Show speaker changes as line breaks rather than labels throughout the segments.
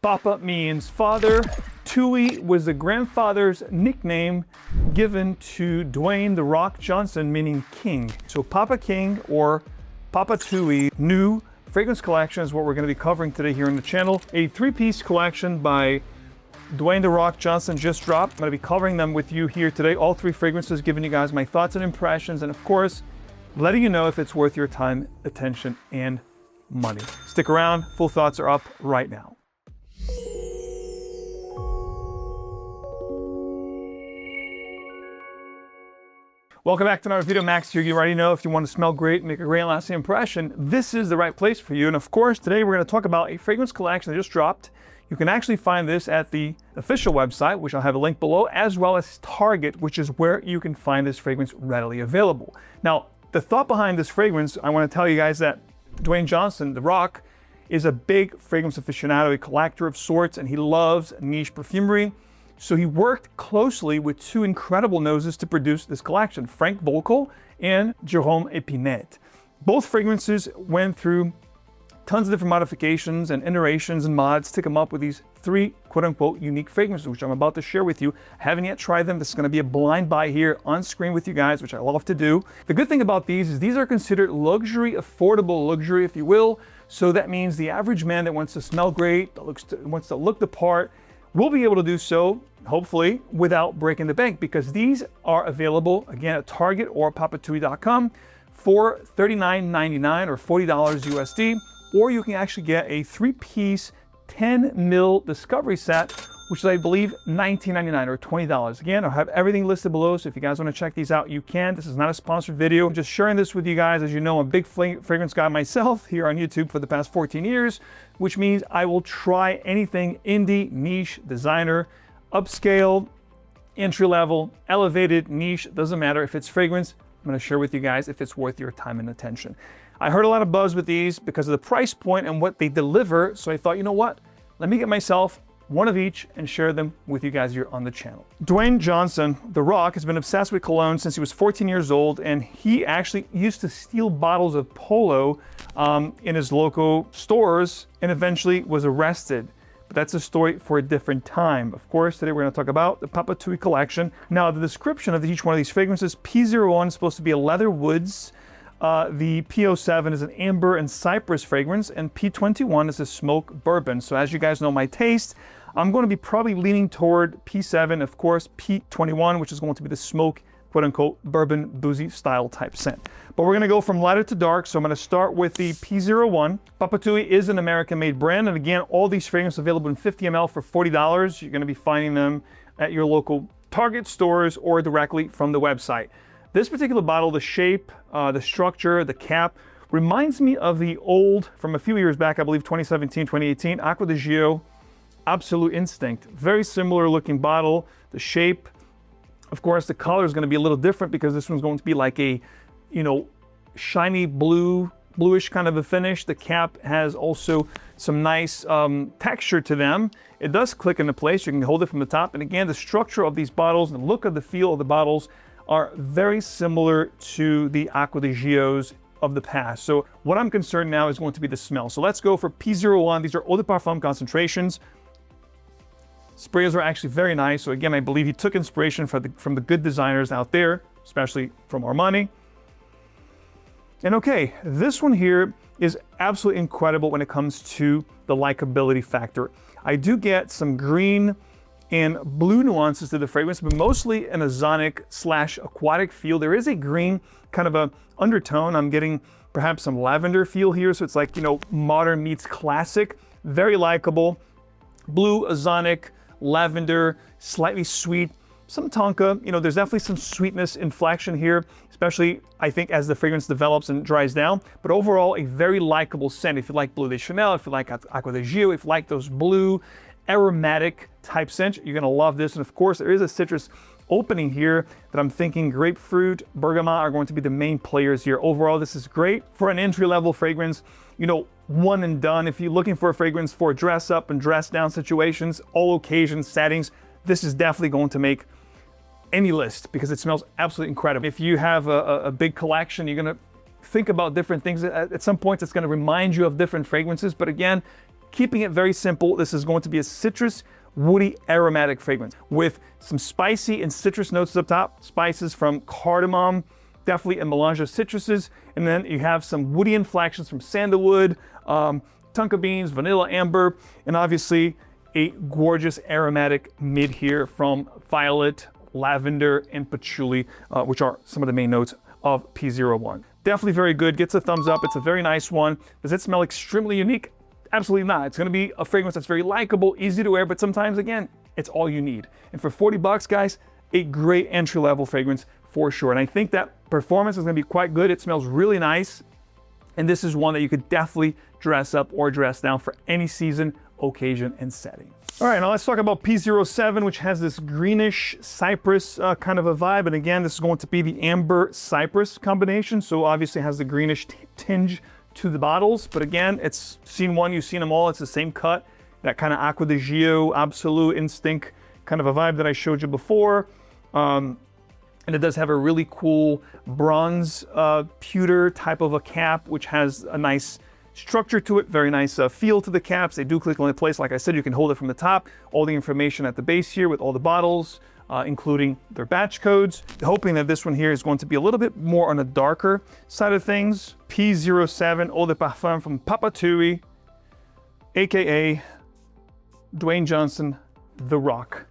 Papa means father. Tui was the grandfather's nickname given to Dwayne "The Rock" Johnson, meaning king. So Papa King or Papatui new fragrance collection is what we're going to be covering today here on the channel. A three-piece collection by Dwayne "The Rock" Johnson just dropped. I'm going to be covering them with you here today. All three fragrances, giving you guys my thoughts and impressions, and of course, letting you know if it's worth your time, attention, and money. Stick around. Full thoughts are up right now. Welcome back to another video. Max here. You already know if you want to smell great, make a great lasting impression, this is the right place for you. And of course, today we're going to talk about a fragrance collection that just dropped. You can actually find this at the official website, which I'll have a link below, as well as Target, which is where you can find this fragrance readily available. Now, the thought behind this fragrance, I want to tell you guys that Dwayne Johnson, The Rock, is a big fragrance aficionado, a collector of sorts, and he loves niche perfumery. So he worked closely with two incredible noses to produce this collection, Frank Volkel and Jérôme Épinette. Both fragrances went through tons of different modifications and iterations and mods to come up with these three quote-unquote unique fragrances, which I'm about to share with you. I haven't yet tried them. This is going to be a blind buy here on screen with you guys, which I love to do. The good thing about these is these are considered luxury, affordable luxury, if you will. So that means the average man that wants to smell great, that wants to look the part, will be able to do so, hopefully, without breaking the bank, because these are available, again, at Target or papatui.com for $39.99 or $40 USD, or you can actually get a three-piece 10 ml discovery set, which is, I believe, $19.99 or $20. Again, I'll have everything listed below, so if you guys want to check these out, you can. This is not a sponsored video. I'm just sharing this with you guys. As you know, I'm a big fragrance guy myself here on YouTube for the past 14 years, which means I will try anything indie, niche, designer, upscale, entry level, elevated, niche, doesn't matter. If it's fragrance, I'm going to share with you guys if it's worth your time and attention. I heard a lot of buzz with these because of the price point and what they deliver, so I thought, you know what? Let me get myself one of each and share them with you guys here on the channel. Dwayne Johnson, The Rock, has been obsessed with cologne since he was 14 years old, and he actually used to steal bottles of Polo in his local stores and eventually was arrested. But that's a story for a different time. Of course, today we're going to talk about the Papatui collection. Now, the description of each one of these fragrances, P01 is supposed to be a leather woods, the P07 is an amber and cypress fragrance, and P21 is a smoke bourbon. So as you guys know my taste, I'm going to be probably leaning toward P7, of course, P21, which is going to be the smoke, quote-unquote, bourbon, boozy style type scent. But we're going to go from lighter to dark, so I'm going to start with the P01. Papatui is an American-made brand, and again, all these fragrances available in 50 ml for $40. You're going to be finding them at your local Target stores or directly from the website. This particular bottle, the shape, the structure, the cap, reminds me of the old, from a few years back, I believe 2017, 2018, 𝗥𝗿𝗄 Absolute Instinct. Very similar looking bottle. The shape, of course, the color is going to be a little different because this one's going to be like a, you know, shiny bluish kind of a finish. The cap has also some nice texture to them. It does click into place. You can hold it from the top. And again, the structure of these bottles, the look of the feel of the bottles are very similar to the 𝗥𝗿𝗄s of the past. So what I'm concerned now is going to be the smell. So let's go for P01. These are eau de parfum concentrations. Sprays are actually very nice. So again, I believe he took inspiration from the good designers out there, especially from Armani. And okay, this one here is absolutely incredible when it comes to the likability factor. I do get some green and blue nuances to the fragrance, but mostly an ozonic / aquatic feel. There is a green kind of a undertone. I'm getting perhaps some lavender feel here. So it's like, you know, modern meets classic, very likable. Blue, ozonic, lavender, slightly sweet, some tonka. You know, there's definitely some sweetness inflection here, especially I think as the fragrance develops and dries down. But overall, a very likable scent. If you like Bleu de Chanel, if you like 𝗥𝗿𝗄, if you like those blue aromatic type scent, you're gonna love this. And of course, there is a citrus opening here that I'm thinking grapefruit, bergamot are going to be the main players here. Overall, this is great for an entry-level fragrance, you know, one and done. If you're looking for a fragrance for dress up and dress down situations, all occasions, settings, this is definitely going to make any list because it smells absolutely incredible. If you have a big collection, you're gonna think about different things. At some point, it's gonna remind you of different fragrances, but again, keeping it very simple, this is going to be a citrus, woody, aromatic fragrance with some spicy and citrus notes up top, spices from cardamom, definitely a melange of citruses, and then you have some woody inflections from sandalwood, tonka beans, vanilla, amber, and obviously a gorgeous aromatic mid here from violet, lavender, and patchouli, which are some of the main notes of P01. Definitely very good, gets a thumbs up. It's a very nice one. Does it smell extremely unique? Absolutely not. It's gonna be a fragrance that's very likable, easy to wear, but sometimes, again, it's all you need. And for 40 bucks, guys, a great entry-level fragrance for sure. And I think that performance is gonna be quite good. It smells really nice. And this is one that you could definitely dress up or dress down for any season, occasion, and setting. All right, now let's talk about P07, which has this greenish cypress kind of a vibe. And again, this is going to be the amber cypress combination. So obviously it has the greenish tinge to the bottles. But again, it's seen one, you've seen them all. It's the same cut, that kind of 𝗥𝗿𝗄𝗏, absolute instinct kind of a vibe that I showed you before. And it does have a really cool bronze pewter type of a cap, which has a nice structure to it, very nice feel to the caps. They do click on the place. Like I said, you can hold it from the top. All the information at the base here with all the bottles, including their batch codes. Hoping that this one here is going to be a little bit more on the darker side of things. P07 Eau de Parfum from Papatui, aka Dwayne Johnson, The Rock.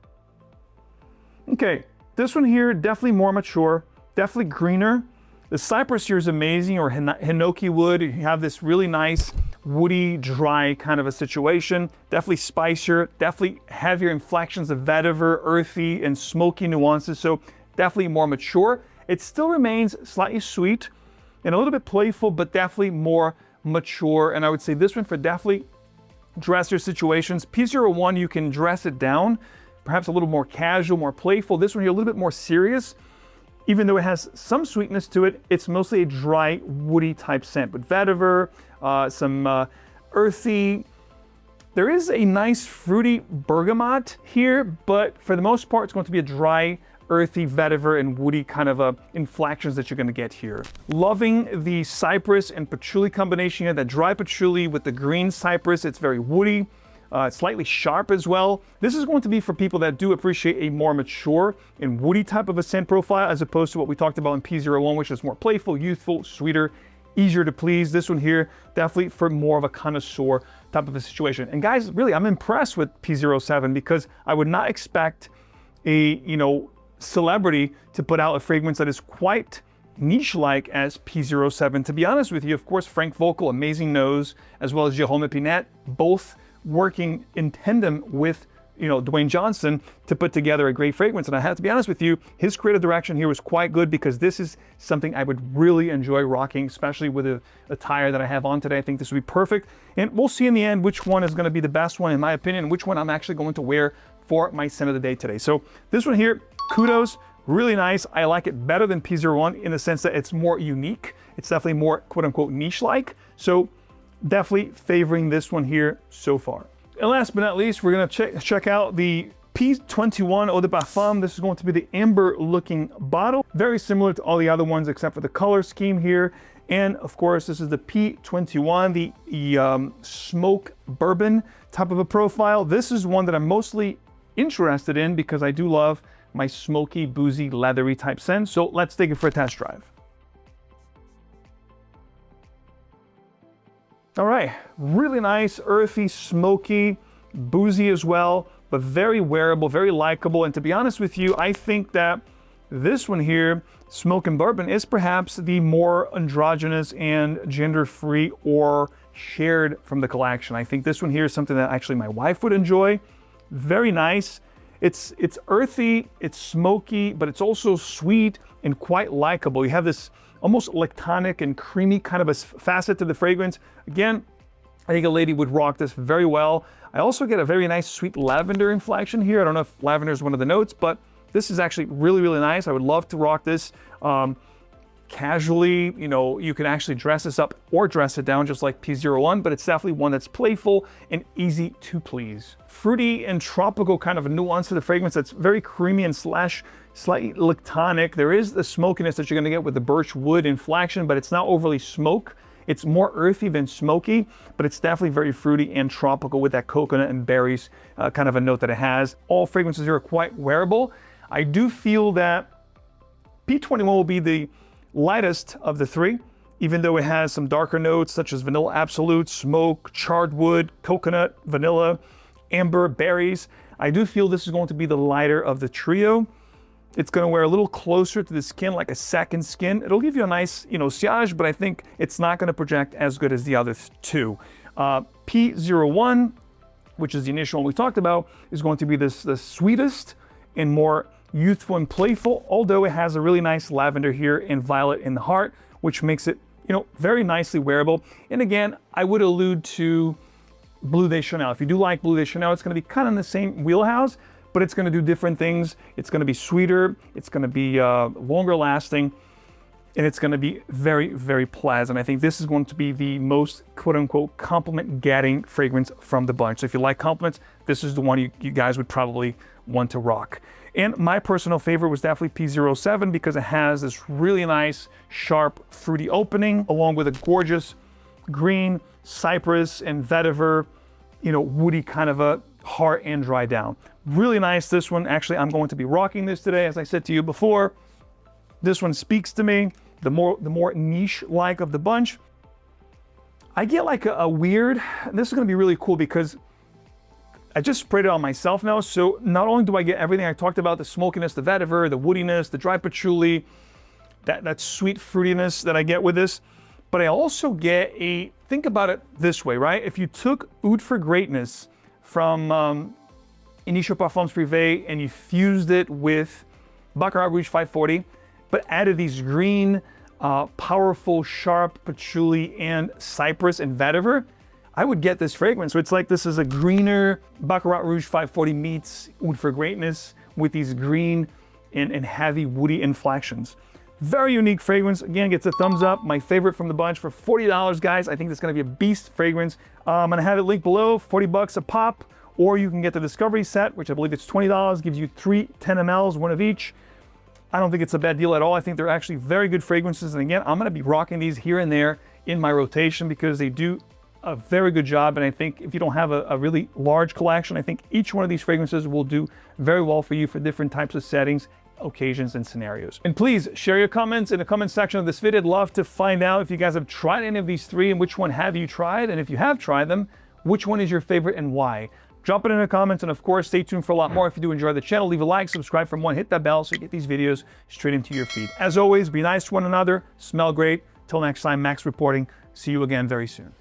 Okay, this one here, definitely more mature, definitely greener. The cypress here is amazing, or hinoki wood. You have this really nice, woody, dry kind of a situation. Definitely spicier, definitely heavier inflections of vetiver, earthy, and smoky nuances. So definitely more mature. It still remains slightly sweet and a little bit playful, but definitely more mature. And I would say this one for definitely dresser situations. P01, you can dress it down, perhaps a little more casual, more playful. This one here, a little bit more serious. Even though it has some sweetness to it, it's mostly a dry, woody type scent with vetiver, some earthy. There is a nice fruity bergamot here, but for the most part, it's going to be a dry, earthy, vetiver, and woody kind of inflections that you're going to get here. Loving the cypress and patchouli combination here, that dry patchouli with the green cypress. It's very woody. Slightly sharp as well. This is going to be for people that do appreciate a more mature and woody type of a scent profile, as opposed to what we talked about in P01, which is more playful, youthful, sweeter, easier to please. This one here, definitely for more of a connoisseur type of a situation. And guys, really, I'm impressed with P07 because I would not expect a, celebrity to put out a fragrance that is quite niche-like as P07. To be honest with you, of course, Frank Vogel, amazing nose, as well as Jérôme Épinette, both working in tandem with Dwayne Johnson to put together a great fragrance. And I have to be honest with you, his creative direction here was quite good, because this is something I would really enjoy rocking, especially with the attire that I have on today. I think this would be perfect. And we'll see in the end which one is going to be the best one in my opinion, and which one I'm actually going to wear for my scent of the day today. So this one here, kudos, really nice. I like it better than P01 in the sense that it's more unique. It's definitely more quote unquote niche-like. So definitely favoring this one here so far. And last but not least, we're going to check out the P21 Eau de Parfum. This is going to be the amber looking bottle. Very similar to all the other ones except for the color scheme here. And of course, this is the P21, the smoke bourbon type of a profile. This is one that I'm mostly interested in because I do love my smoky, boozy, leathery type scent. So let's take it for a test drive. All right, really nice, earthy, smoky, boozy as well, but very wearable, very likable. And to be honest with you, I think that this one here, Smoke and Bourbon, is perhaps the more androgynous and gender-free or shared from the collection. I think this one here is something that actually my wife would enjoy. Very nice. It's earthy, it's smoky, but it's also sweet and quite likable. You have this almost lactonic and creamy kind of a facet to the fragrance. Again, I think a lady would rock this very well. I also get a very nice sweet lavender inflection here. I don't know if lavender is one of the notes, but this is actually really, really nice. I would love to rock this casually. You can actually dress this up or dress it down just like P01, but it's definitely one that's playful and easy to please. Fruity and tropical kind of a nuance to the fragrance that's very creamy and slightly lactonic. There is the smokiness that you're gonna get with the birch wood inflection, but it's not overly smoke. It's more earthy than smoky, but it's definitely very fruity and tropical with that coconut and berries kind of a note that it has. All fragrances here are quite wearable. I do feel that P21 will be the lightest of the three, even though it has some darker notes such as vanilla absolute, smoke, charred wood, coconut, vanilla, amber, berries. I do feel this is going to be the lighter of the trio. It's going to wear a little closer to the skin, like a second skin. It'll give you a nice, sillage, but I think it's not going to project as good as the other two. P01, which is the initial one we talked about, is going to be the sweetest and more youthful and playful, although it has a really nice lavender here and violet in the heart, which makes it, very nicely wearable. And again, I would allude to Bleu de Chanel. If you do like Bleu de Chanel, it's going to be kind of in the same wheelhouse, but it's going to do different things. It's going to be sweeter, it's going to be longer lasting, and it's going to be very, very pleasant. I think this is going to be the most quote-unquote compliment-getting fragrance from the bunch. So if you like compliments, this is the one you guys would probably want to rock. And my personal favorite was definitely P07 because it has this really nice, sharp, fruity opening, along with a gorgeous green, cypress, and vetiver, woody kind of a heart and dry down. Really nice, this one. Actually, I'm going to be rocking this today. As I said to you before, this one speaks to me, the more niche-like of the bunch. I get like a weird, and this is gonna be really cool because I just sprayed it on myself now, so not only do I get everything I talked about, the smokiness, the vetiver, the woodiness, the dry patchouli, that sweet fruitiness that I get with this, but I also get think about it this way, right? If you took Oud for Greatness from Initial Parfums Privés and you fused it with Baccarat Rouge 540, but added these green, powerful, sharp patchouli and cypress and vetiver, I would get this fragrance. So it's like this is a greener Baccarat Rouge 540 meets Oud for Greatness with these green and heavy woody inflections. Very unique fragrance. Again, gets a thumbs up. My favorite from the bunch for $40, guys. I think it's gonna be a beast fragrance. I'm gonna have it linked below, 40 bucks a pop, or you can get the Discovery set, which I believe it's $20, gives you 3 10 mLs, one of each. I don't think it's a bad deal at all. I think they're actually very good fragrances. And again, I'm gonna be rocking these here and there in my rotation because they do a very good job. And I think if you don't have a really large collection, I think each one of these fragrances will do very well for you for different types of settings, occasions, and scenarios. And please share your comments in the comment section of this video. I'd love to find out if you guys have tried any of these three and which one have you tried. And if you have tried them, which one is your favorite and why? Drop it in the comments, and of course, stay tuned for a lot more. If you do enjoy the channel, leave a like, subscribe for more, hit that bell so you get these videos straight into your feed. As always, be nice to one another, smell great. Till next time, Max reporting. See you again very soon.